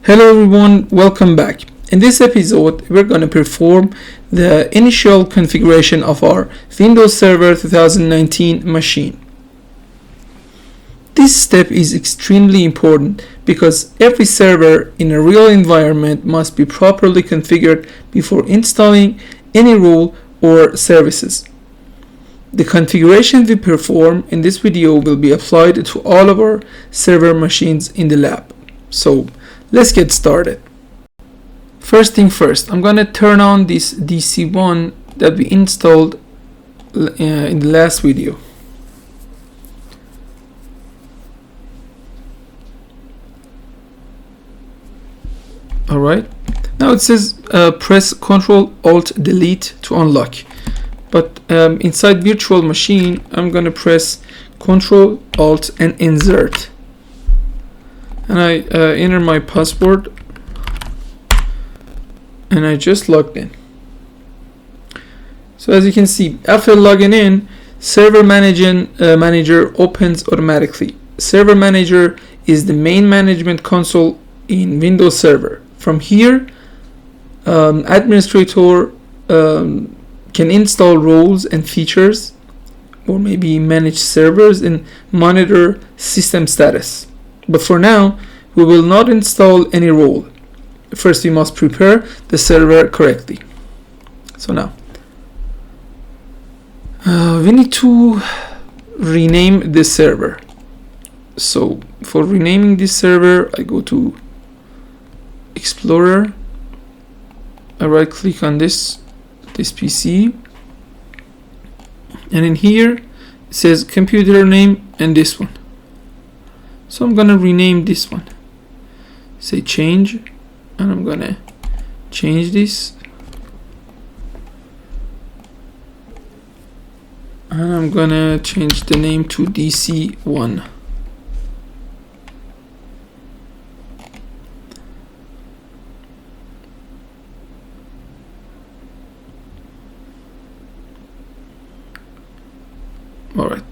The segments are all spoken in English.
Hello everyone, welcome back. In this episode, we're going to perform the initial configuration of our Windows Server 2019 machine. This step is extremely important because every server in a real environment must be properly configured before installing any rule or services. The configuration we perform in this video will be applied to all of our server machines in the lab. So let's get started. First thing first, I'm gonna turn on this DC1 that we installed in the last video. Alright, now it says press Ctrl Alt Delete to unlock, but inside virtual machine I'm gonna press Ctrl Alt and insert, and I enter my password and I just logged in. So as you can see, after logging in, Server Manager opens automatically. Server Manager is the main management console in Windows Server. From here, administrator can install roles and features, or maybe manage servers and monitor system status. But for now, we will not install any role. First, we must prepare the server correctly. So now, we need to rename this server. So for renaming this server, I go to Explorer. I right click on this PC, and in here it says computer name and this one. So I'm gonna rename this one. Say change, and I'm gonna change this, and I'm gonna change the name to DC1. Alright,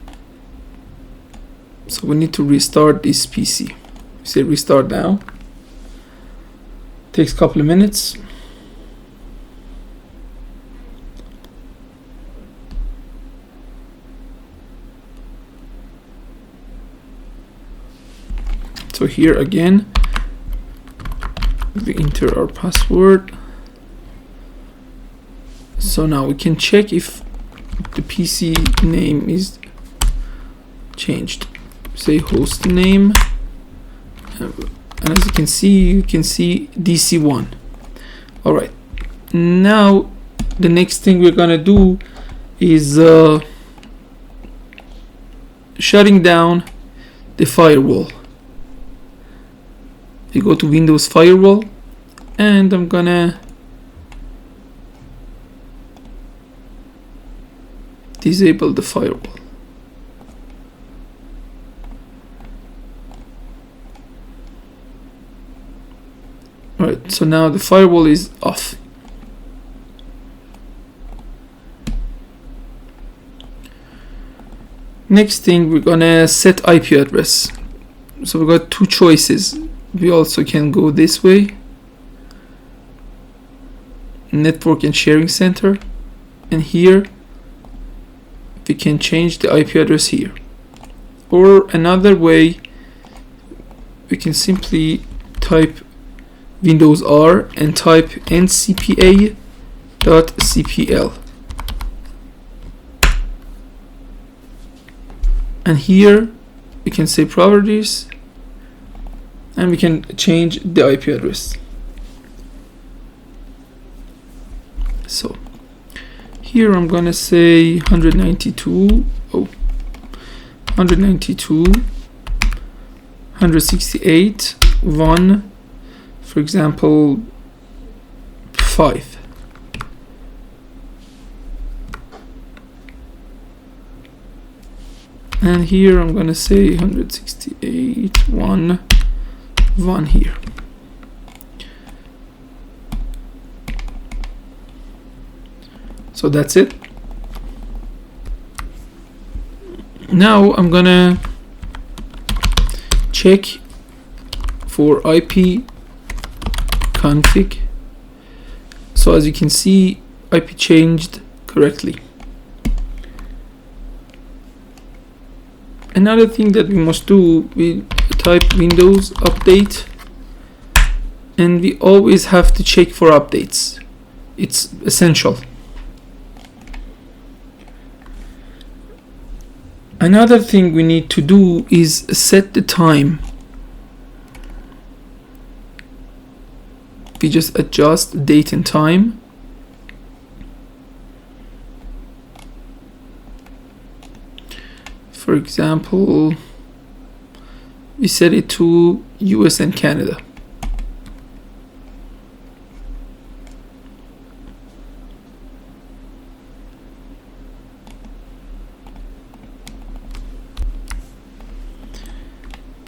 so we need to restart this PC. Say restart now. Takes a couple of minutes. So here again, we enter our password. So now we can check if the PC name is changed. Say host name, and as you can see DC1. Alright, now the next thing we're gonna do is shutting down the firewall. We go to Windows Firewall, and I'm gonna disable the firewall. Alright, so now the firewall is off. Next thing, we're gonna set IP address. So we got two choices. We also can go this way, Network and Sharing Center, and here we can change the IP address here. Or another way, we can simply type Windows R and type ncpa.cpl, and here we can say properties, and we can change the IP address. So here I'm gonna say 192.168.1, for example 5. And here I'm gonna say 168.1 here. So that's it. Now I'm gonna check for IP config. So as you can see, IP changed correctly. Another thing that we must do, we type Windows update, and we always have to check for updates. It's essential. Another thing we need to do is set the time. We just adjust date and time. For example, we set it to US and Canada.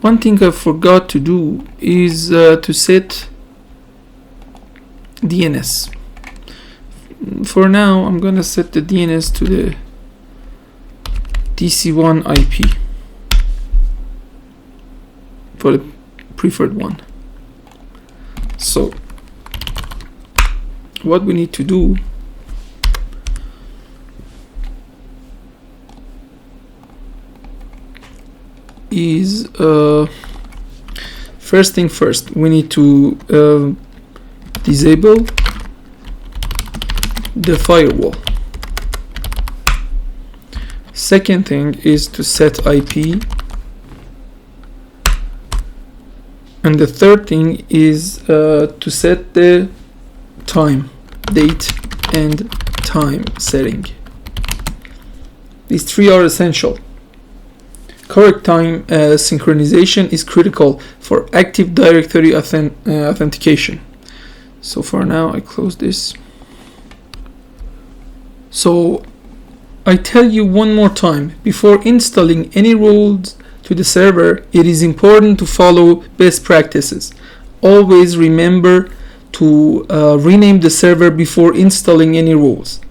One thing I forgot to do is to set DNS. For now, I'm gonna set the DNS to the DC1 IP for the preferred one. So what we need to do is first thing first, we need to disable the firewall. Second thing is to set IP, and the third thing is to set the time, date and time setting. These three are essential. Correct time synchronization is critical for Active Directory authentication. So for now, I close this. So I tell you one more time, before installing any rules to the server, it is important to follow best practices. Always remember to rename the server before installing any rules.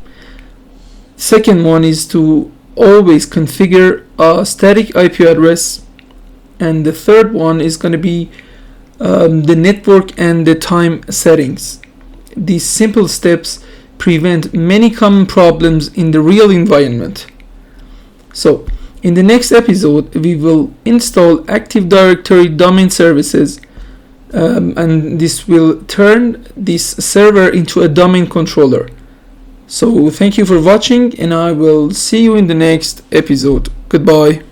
Second one is to always configure a static IP address, and the third one is going to be the network and the time settings. These simple steps prevent many common problems in the real environment. So in the next episode, we will install Active Directory domain services, and this will turn this server into a domain controller. So thank you for watching, and I will see you in the next episode. Goodbye.